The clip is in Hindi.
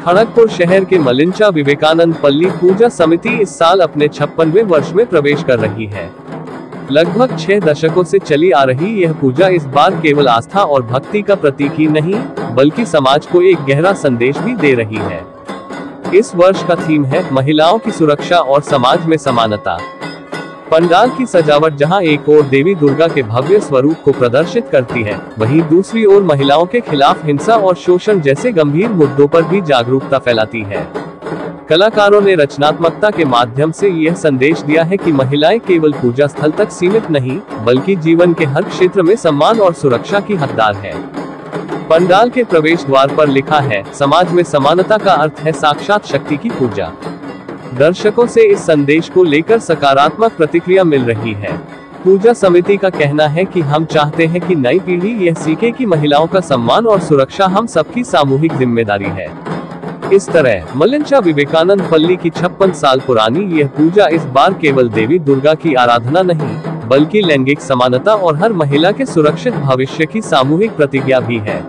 खड़गपुर शहर के मलिंचा विवेकानंद पल्ली पूजा समिति इस साल अपने 56वें वर्ष में प्रवेश कर रही है। लगभग 6 दशकों से चली आ रही यह पूजा इस बार केवल आस्था और भक्ति का प्रतीक ही नहीं, बल्कि समाज को एक गहरा संदेश भी दे रही है। इस वर्ष का थीम है महिलाओं की सुरक्षा और समाज में समानता। पंडाल की सजावट जहां एक ओर देवी दुर्गा के भव्य स्वरूप को प्रदर्शित करती है, वहीं दूसरी ओर महिलाओं के खिलाफ हिंसा और शोषण जैसे गंभीर मुद्दों पर भी जागरूकता फैलाती है। कलाकारों ने रचनात्मकता के माध्यम से यह संदेश दिया है कि महिलाएं केवल पूजा स्थल तक सीमित नहीं, बल्कि जीवन के हर क्षेत्र में सम्मान और सुरक्षा की हकदार है। पंडाल के प्रवेश द्वार पर लिखा है, समाज में समानता का अर्थ है साक्षात शक्ति की पूजा। दर्शकों से इस संदेश को लेकर सकारात्मक प्रतिक्रिया मिल रही है। पूजा समिति का कहना है कि हम चाहते हैं कि नई पीढ़ी यह सीखे कि महिलाओं का सम्मान और सुरक्षा हम सबकी सामूहिक जिम्मेदारी है। इस तरह मलिंचा विवेकानंद पल्ली की 56 साल पुरानी यह पूजा इस बार केवल देवी दुर्गा की आराधना नहीं, बल्कि लैंगिक समानता और हर महिला के सुरक्षित भविष्य की सामूहिक प्रतिज्ञा भी है।